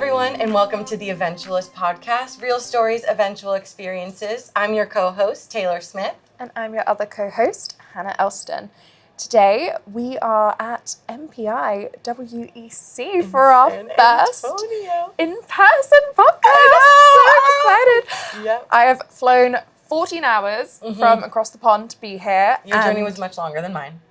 everyone, and welcome to the Eventualists podcast, Real Stories, Eventual Experiences. I'm your co-host, Taylor Smith. And I'm your other co-host, Hannah Elston. Today, we are at MPI WEC for our first in-person podcast. I'm so excited. Yep. I have flown 14 hours from across the pond to be here. Your journey was much longer than mine.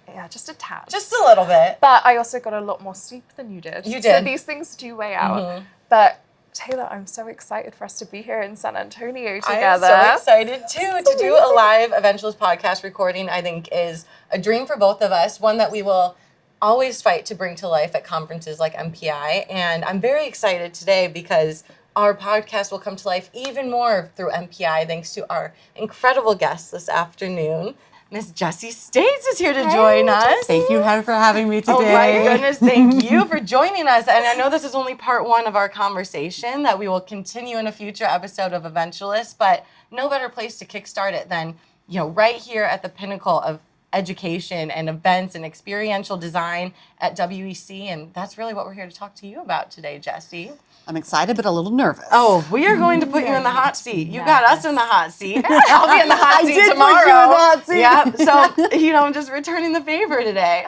Yeah, just a tad. Just a little bit. But I also got a lot more sleep than you did. You did. So these things do weigh out. But Taylor, I'm so excited for us to be here in San Antonio together. I'm so excited too to do a live Eventualist podcast recording. I think is a dream for both of us, one that we will always fight to bring to life at conferences like MPI. And I'm very excited today because our podcast will come to life even more through MPI thanks to our incredible guest this afternoon. Miss Jessie States is here to join us. Thank you for having me today. Oh my goodness, thank you for joining us. And I know this is only part one of our conversation that we will continue in a future episode of Eventualists, but no better place to kickstart it than, right here at the pinnacle of education and events and experiential design at WEC. And that's really what we're here to talk to you about today, Jessie. I'm excited, but a little nervous. Oh, we are going to put you in the hot seat. You got us in the hot seat. I'll be in the hot seat tomorrow. Put you in the hot seat. Yeah. So, I'm just returning the favor today.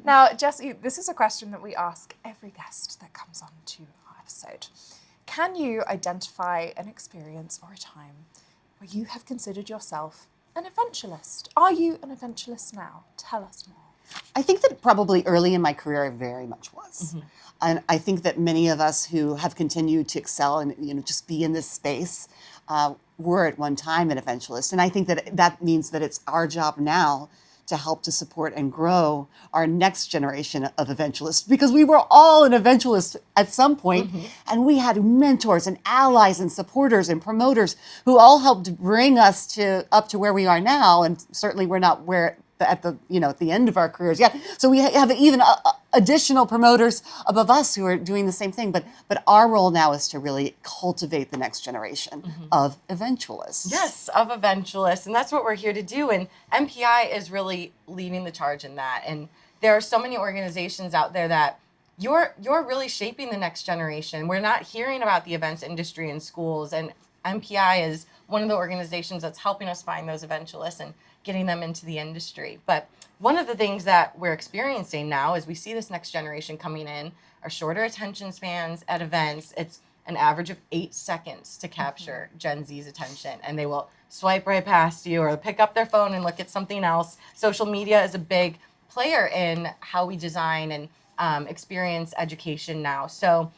Now, Jessie, this is a question that we ask every guest that comes on to our episode. Can you identify an experience or a time where you have considered yourself an eventualist? Are you an eventualist now? Tell us more. I think that probably early in my career I very much was. And I think that many of us who have continued to excel and just be in this space were at one time an eventualist. And I think that means that it's our job now to help to support and grow our next generation of eventualists, because we were all an eventualist at some point, and we had mentors and allies and supporters and promoters who all helped bring us up to where we are now. And certainly we're not at the end of our careers yet. So we have even additional promoters above us who are doing the same thing. But our role now is to really cultivate the next generation of eventualists. Yes, of eventualists. And that's what we're here to do. And MPI is really leading the charge in that. And there are so many organizations out there that you're really shaping the next generation. We're not hearing about the events industry in schools. And MPI is one of the organizations that's helping us find those eventualists and getting them into the industry. But one of the things that we're experiencing now is we see this next generation coming in, are shorter attention spans at events. It's an average of 8 seconds to capture Gen Z's attention, and they will swipe right past you or pick up their phone and look at something else. Social media is a big player in how we design and experience education now. So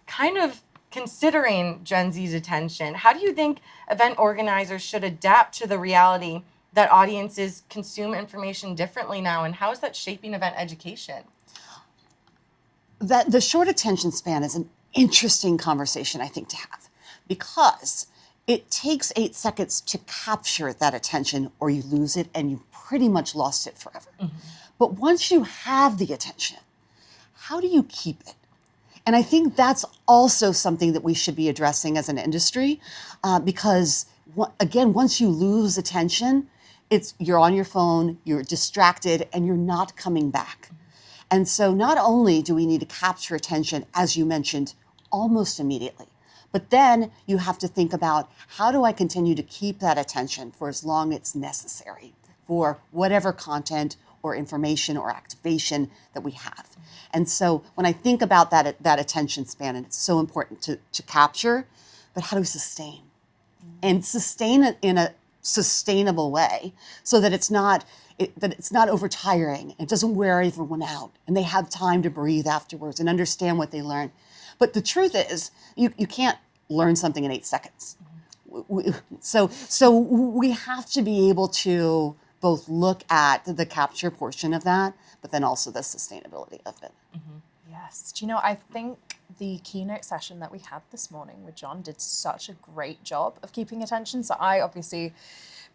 kind of considering Gen Z's attention, how do you think event organizers should adapt to the reality that audiences consume information differently now, and how is that shaping event education? That the short attention span is an interesting conversation, I think, to have, because it takes 8 seconds to capture that attention, or you lose it and you've pretty much lost it forever. But once you have the attention, how do you keep it? And I think that's also something that we should be addressing as an industry, because again, once you lose attention, you're on your phone, you're distracted, and you're not coming back. And so not only do we need to capture attention, as you mentioned, almost immediately, but then you have to think about, how do I continue to keep that attention for as long as it's necessary for whatever content or information or activation that we have. And so when I think about that attention span, and it's so important to capture, but how do we sustain? And sustain it in a sustainable way, so that it's not overtiring. It doesn't wear everyone out, and they have time to breathe afterwards and understand what they learn. But the truth is, you can't learn something in 8 seconds. So we have to be able to both look at the capture portion of that, but then also the sustainability of it. Yes. Do you know, I think the keynote session that we had this morning with John did such a great job of keeping attention. So I obviously,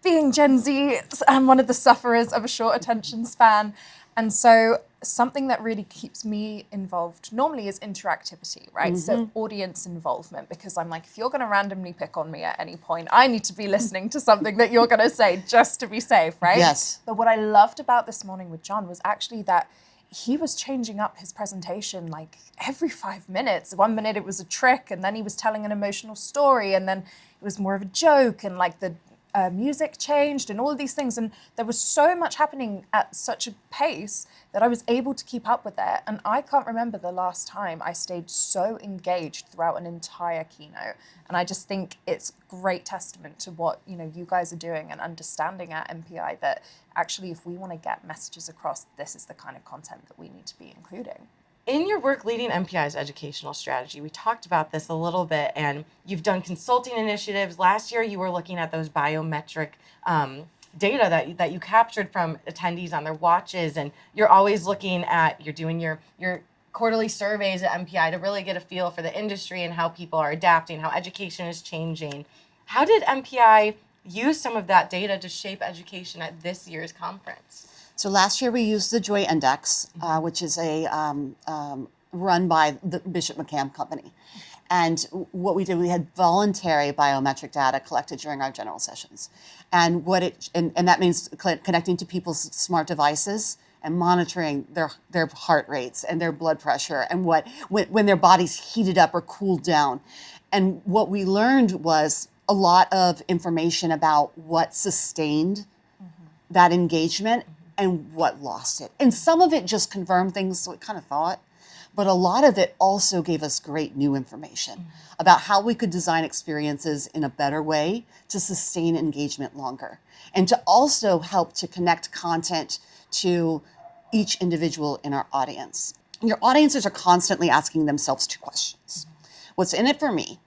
being Gen Z, I'm one of the sufferers of a short attention span. And so something that really keeps me involved normally is interactivity, right? So audience involvement, because I'm like, if you're going to randomly pick on me at any point, I need to be listening to something that you're going to say just to be safe, right? Yes. But what I loved about this morning with John was actually that he was changing up his presentation like every 5 minutes. 1 minute it was a trick, and then he was telling an emotional story, and then it was more of a joke, and like the music changed and all of these things. And there was so much happening at such a pace that I was able to keep up with it. And I can't remember the last time I stayed so engaged throughout an entire keynote. And I just think it's great testament to what, you know, you guys are doing and understanding at MPI that actually if we want to get messages across, this is the kind of content that we need to be including. In your work leading MPI's educational strategy, we talked about this a little bit, and you've done consulting initiatives. Last year, you were looking at those biometric data that you captured from attendees on their watches, and you're always looking at, you're doing your quarterly surveys at MPI to really get a feel for the industry and how people are adapting, how education is changing. How did MPI use some of that data to shape education at this year's conference? So last year we used the Joy Index, which is a run by the Bishop McCann Company. And what we did, we had voluntary biometric data collected during our general sessions. And and that means connecting to people's smart devices and monitoring their heart rates and their blood pressure and when their bodies heated up or cooled down. And what we learned was a lot of information about what sustained that engagement and what lost it. And some of it just confirmed things we kind of thought, but a lot of it also gave us great new information about how we could design experiences in a better way to sustain engagement longer and to also help to connect content to each individual in our audience. Your audiences are constantly asking themselves two questions. What's in it for me?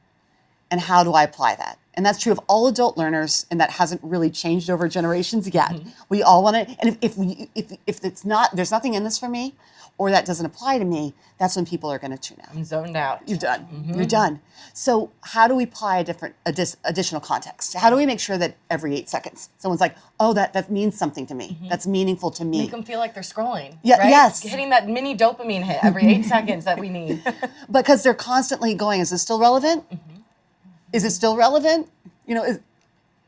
And how do I apply that? And that's true of all adult learners, and that hasn't really changed over generations yet. We all want to, and if it's not, there's nothing in this for me, or that doesn't apply to me, that's when people are going to tune out. I'm zoned out. You're done. You're done. So how do we apply additional context? How do we make sure that every 8 seconds, someone's like, oh, that means something to me. That's meaningful to me. Make them feel like they're scrolling. Yeah, right? yes. Hitting that mini dopamine hit every 8 seconds that we need. Because they're constantly going, is this still relevant? Is it still relevant? You know,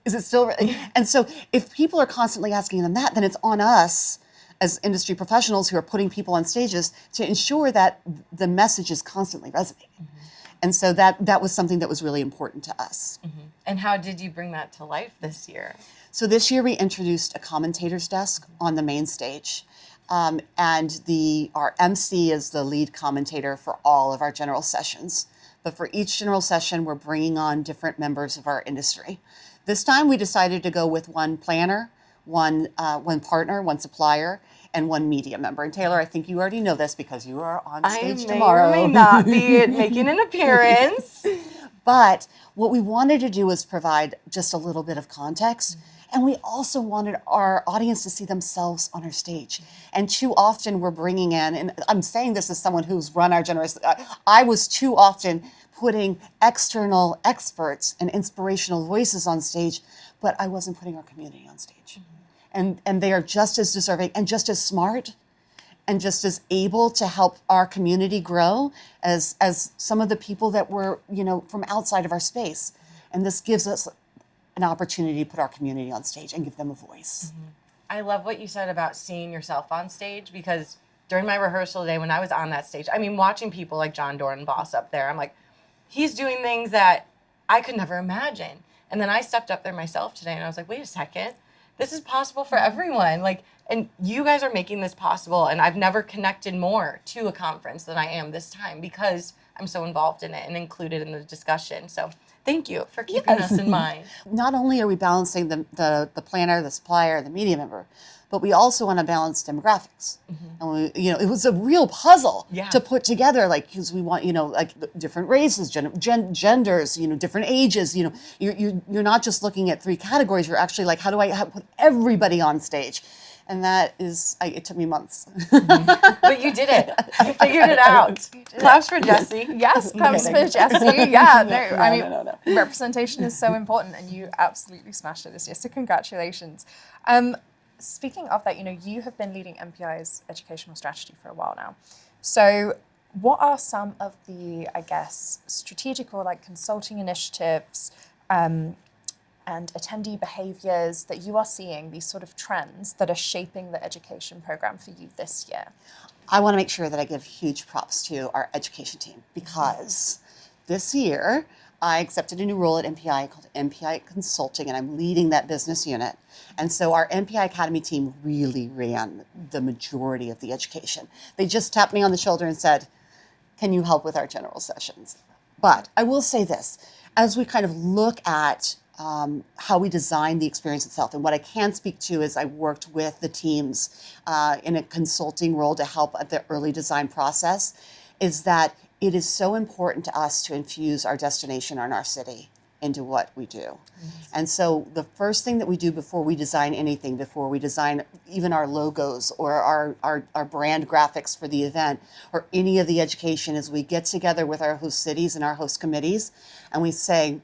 is it still? And so if people are constantly asking them that, then it's on us as industry professionals who are putting people on stages to ensure that the message is constantly resonating. And so that was something that was really important to us. And how did you bring that to life this year? So this year we introduced a commentator's desk on the main stage. And our MC is the lead commentator for all of our general sessions. But for each general session, we're bringing on different members of our industry. This time, we decided to go with one planner, one partner, one supplier, and one media member. And Taylor, I think you already know this because you are on stage tomorrow. I may or may not be making an appearance. But what we wanted to do was provide just a little bit of context. And we also wanted our audience to see themselves on our stage. And too often we're bringing in, and I'm saying this as someone who's run our generation, I was too often putting external experts and inspirational voices on stage, but I wasn't putting our community on stage. And they are just as deserving and just as smart and just as able to help our community grow as some of the people that were, from outside of our space. And this gives us an opportunity to put our community on stage and give them a voice. I love what you said about seeing yourself on stage, because during my rehearsal today, when I was on that stage, I mean, watching people like John Dornbos up there, I'm like, he's doing things that I could never imagine. And then I stepped up there myself today and I was like, wait a second, this is possible for everyone. And you guys are making this possible. And I've never connected more to a conference than I am this time because I'm so involved in it and included in the discussion. So thank you for keeping us in mind. Not only are we balancing the planner, the supplier, the media member, but we also want to balance demographics. And it was a real puzzle to put together, because we want, different races, genders, different ages. You're not just looking at 3 categories. You're actually like, how do I put everybody on stage? And that is, it took me months. But you did it. You figured it out. Claps for Jessie. Yes, claps for Jessie. Yeah, no. Representation is so important, and you absolutely smashed it this year. So congratulations. Speaking of that, you have been leading MPI's educational strategy for a while now. So what are some of the, strategic or consulting initiatives and attendee behaviors that you are seeing, these sort of trends that are shaping the education program for you this year? I want to make sure that I give huge props to our education team because this year I accepted a new role at MPI called MPI Consulting, and I'm leading that business unit. And so our MPI Academy team really ran the majority of the education. They just tapped me on the shoulder and said, can you help with our general sessions? But I will say this, as we kind of look at how we design the experience itself, and what I can speak to is I worked with the teams in a consulting role to help at the early design process, is that it is so important to us to infuse our destination and our city into what we do. And so the first thing that we do before we design anything, before we design even our logos or our brand graphics for the event or any of the education, is we get together with our host cities and our host committees and we say,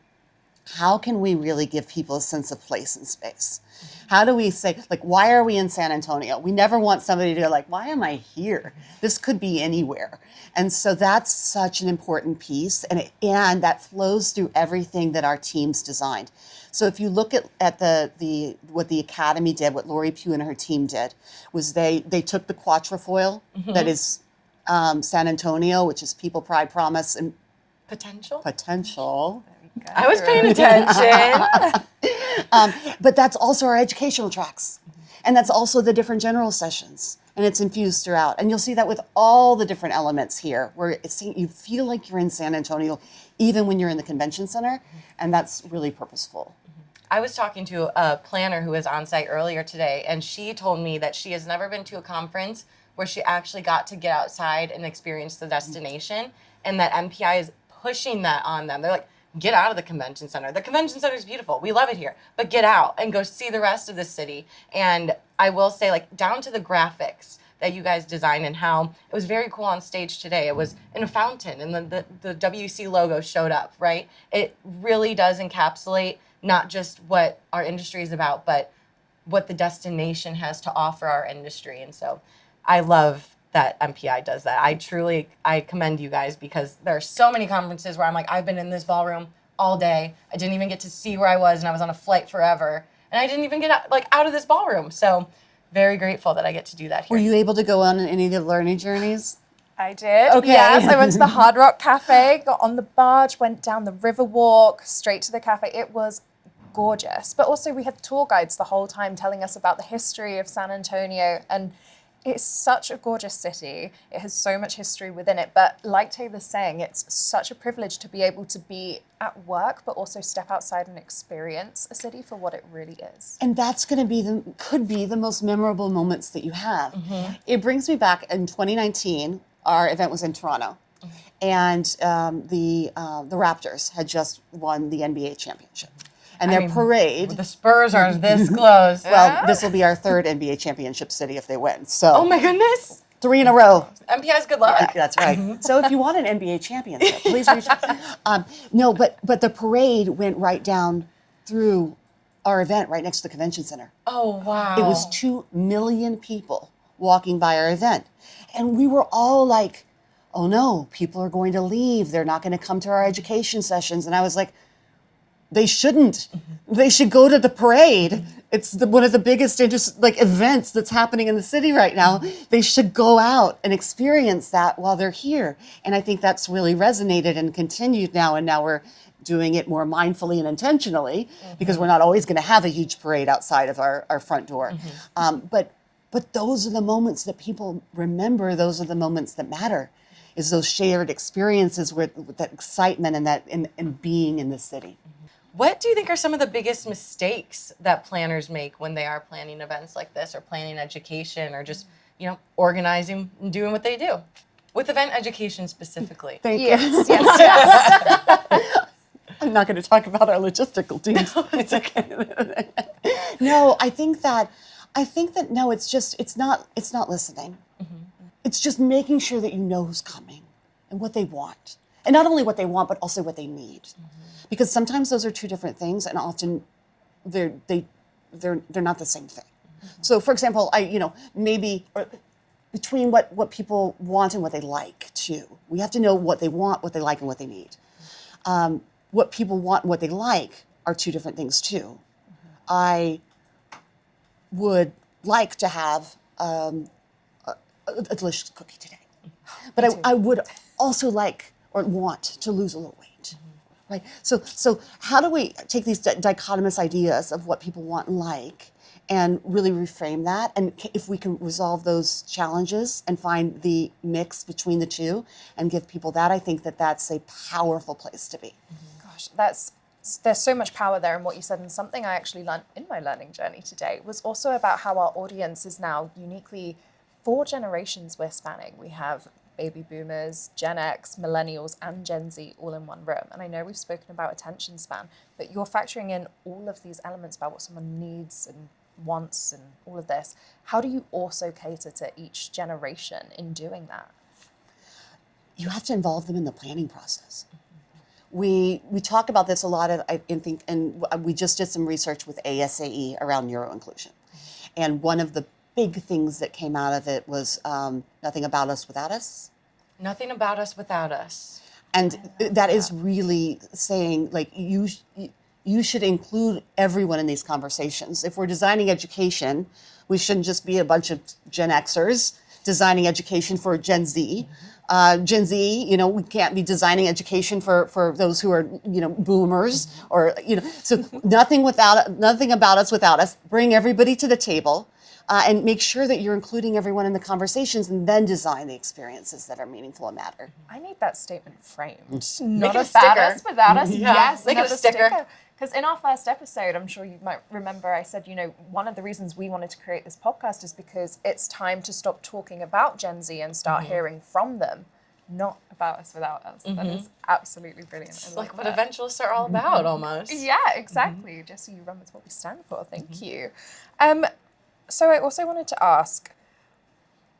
how can we really give people a sense of place and space? How do we say, like, why are we in San Antonio? We never want somebody to go like, why am I here? This could be anywhere. And so that's such an important piece, and that flows through everything that our teams designed. So if you look at the what the Academy did, what Lori Pugh and her team did, was they took the quatrefoil that is San Antonio, which is people, pride, promise, and Potential? potential. I was paying attention. But that's also our educational tracks. And that's also the different general sessions. And it's infused throughout. And you'll see that with all the different elements here, where you feel like you're in San Antonio, even when you're in the convention center. And that's really purposeful. I was talking to a planner who was on site earlier today, and she told me that she has never been to a conference where she actually got to get outside and experience the destination, and that MPI is pushing that on them. They're like, get out of the convention center. The convention center is beautiful. We love it here. But get out and go see the rest of the city. And I will say, like, down to the graphics that you guys designed and how it was very cool on stage today. It was in a fountain and the WC logo showed up, right? It really does encapsulate not just what our industry is about, but what the destination has to offer our industry. And so I love that MPI does that. I commend you guys, because there are so many conferences where I'm like, I've been in this ballroom all day. I didn't even get to see where I was, and I was on a flight forever, and I didn't even get out of this ballroom. So very grateful that I get to do that here. Were you able to go on any of the learning journeys? I did. Okay. Yes, I went to the Hard Rock Cafe, got on the barge, went down the river walk, straight to the cafe. It was gorgeous. But also we had tour guides the whole time telling us about the history of San Antonio, and it's such a gorgeous city. It has so much history within it. But like Taylor's saying, it's such a privilege to be able to be at work, but also step outside and experience a city for what it really is. And that's going to could be the most memorable moments that you have. It brings me back in 2019, our event was in Toronto. And the Raptors had just won the NBA championship. And their parade. The Spurs are this close. Well, this will be our third NBA championship city if they win. So. Oh my goodness. 3 in a row. MPI's good luck. That's right. So if you want an NBA championship, please reach out. No, but the parade went right down through our event right next to the convention center. Oh, wow. It was 2 million people walking by our event. And we were all like, oh no, people are going to leave. They're not going to come to our education sessions. And I was like, they shouldn't. They should go to the parade. It's one of the biggest events that's happening in the city right now. They should go out and experience that while they're here. And I think that's really resonated and continued now. And now we're doing it more mindfully and intentionally, because we're not always going to have a huge parade outside of our front door. But those are the moments that people remember. Those are the moments that matter, is those shared experiences with that excitement and that and being in the city. What do you think are some of the biggest mistakes that planners make when they are planning events like this, or planning education, or just, organizing and doing what they do? With event education specifically. Thank you. Yes. I'm not going to talk about our logistical teams. No, it's okay. No, I think that no, it's not listening. It's just making sure that you know who's coming and what they want. And not only what they want, but also what they need. Because sometimes those are two different things, and often they're not the same thing. So for example, maybe between what people want and what they like too. We have to know what they want, what they like, and what they need. What people want and what they like are two different things too. I would like to have a delicious cookie today. But I would also like or want to lose a little weight, right? So how do we take these dichotomous ideas of what people want and like and really reframe that? And if we can resolve those challenges and find the mix between the two and give people that, I think that that's a powerful place to be. Gosh, there's so much power there in what you said, and something I actually learned in my learning journey today was also about how our audience is now uniquely 4 generations we're spanning. We have baby boomers, Gen X, millennials, and Gen Z all in one room. And I know we've spoken about attention span, but you're factoring in all of these elements about what someone needs and wants and all of this. How do you also cater to each generation in doing that? You have to involve them in the planning process. We talk about this a lot, I think, and we just did some research with ASAE around neuroinclusion. And one of the big things that came out of it was nothing about us without us. Nothing about us without us. And that is really saying, like, you should include everyone in these conversations. If we're designing education, we shouldn't just be a bunch of Gen Xers designing education for Gen Z. Gen Z, we can't be designing education for those who are, boomers or, so nothing about us without us. Bring everybody to the table and make sure that you're including everyone in the conversations and then design the experiences that are meaningful and matter. I need that statement framed. Make Not it a about us, sticker. without us. Yeah. Yes, Make it a another sticker. Because in our first episode, I'm sure you might remember, I said, one of the reasons we wanted to create this podcast is because it's time to stop talking about Gen Z and start hearing from them, not about us without us. That is absolutely brilliant. It's like what Eventualists are all about, almost. Yeah, exactly. Jessie, you run with what we stand for. Thank you. So I also wanted to ask,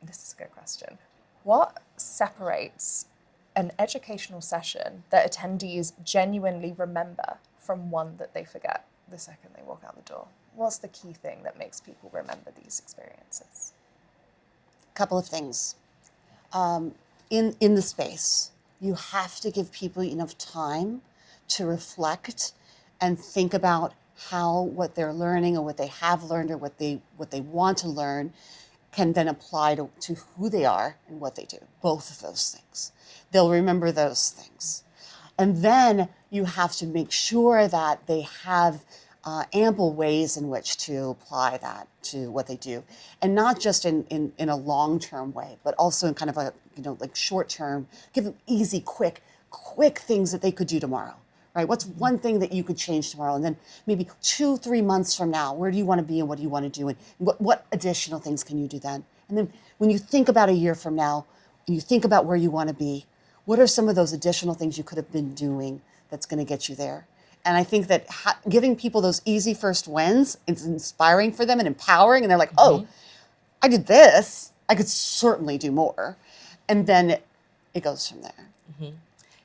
this is a good question. What separates an educational session that attendees genuinely remember from one that they forget the second they walk out the door? What's the key thing that makes people remember these experiences? A couple of things. In the space, you have to give people enough time to reflect and think about how what they're learning or what they have learned or what they want to learn can then apply to who they are and what they do. Both of those things. They'll remember those things. And then you have to make sure that they have ample ways in which to apply that to what they do. And not just in a long-term way, but also in kind of a, like short-term, give them easy, quick things that they could do tomorrow. Right? What's one thing that you could change tomorrow? And then maybe 2-3 months from now, where do you want to be and what do you want to do? And what additional things can you do then? And then when you think about a year from now, and you think about where you want to be, what are some of those additional things you could have been doing that's going to get you there? And I think that giving people those easy first wins is inspiring for them and empowering. And they're like, oh, I did this. I could certainly do more. And then it goes from there.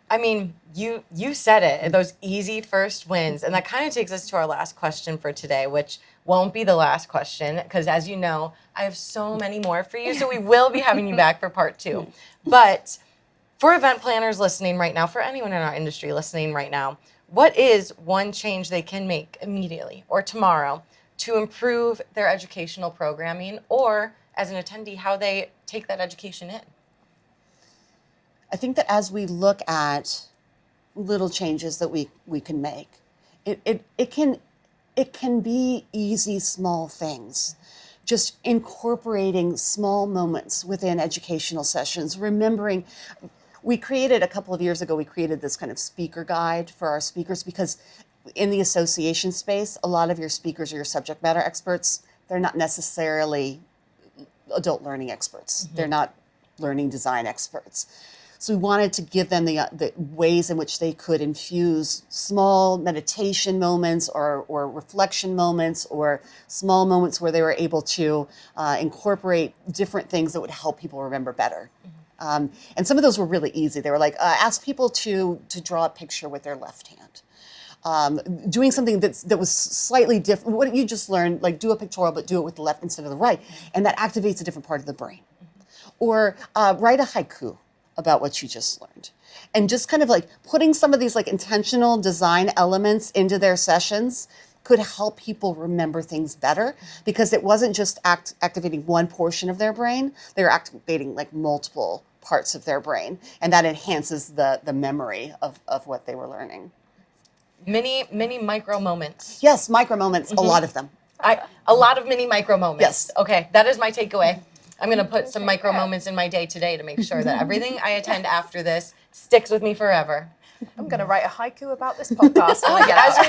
I mean, you said it, those easy first wins. And that kind of takes us to our last question for today, which won't be the last question, because as you know, I have so many more for you. So we will be having you back for part 2. But for event planners listening right now, for anyone in our industry listening right now, what is one change they can make immediately or tomorrow to improve their educational programming, or as an attendee, how they take that education in? I think that as we look at little changes that we can make, it can be easy, small things. Just incorporating small moments within educational sessions, remembering. We created a couple of years ago, we created this kind of speaker guide for our speakers, because in the association space, a lot of your speakers are your subject matter experts. They're not necessarily adult learning experts. They're not learning design experts. So we wanted to give them the ways in which they could infuse small meditation moments or reflection moments or small moments where they were able to incorporate different things that would help people remember better. And some of those were really easy. They were like, ask people to draw a picture with their left hand. Doing something that was slightly different. What you just learned, like do a pictorial, but do it with the left instead of the right. And that activates a different part of the brain. Or write a haiku about what you just learned. And just kind of like putting some of these like intentional design elements into their sessions could help people remember things better, because it wasn't just activating one portion of their brain, they were activating like multiple parts of their brain, and that enhances the memory of what they were learning. Many micro moments. Yes, micro moments, a lot of them. A lot of mini micro moments. Yes. Okay, that is my takeaway. I'm going to put some micro moments in my day today to make sure that everything I attend after this sticks with me forever. I'm going to write a haiku about this podcast when I get out. As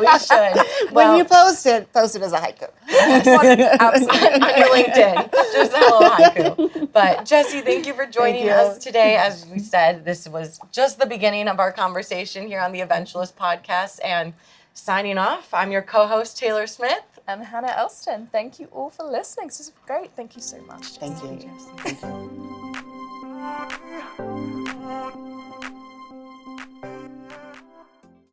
we should. When you post it as a haiku. Absolutely. On your LinkedIn, just a little haiku. But Jessie, thank you for joining us today. As we said, this was just the beginning of our conversation here on the Eventualists podcast. And signing off, I'm your co-host, Taylor Smith. And Hannah Elston. Thank you all for listening. This is great. Thank you so much. Thank you. Jessie. Thank you.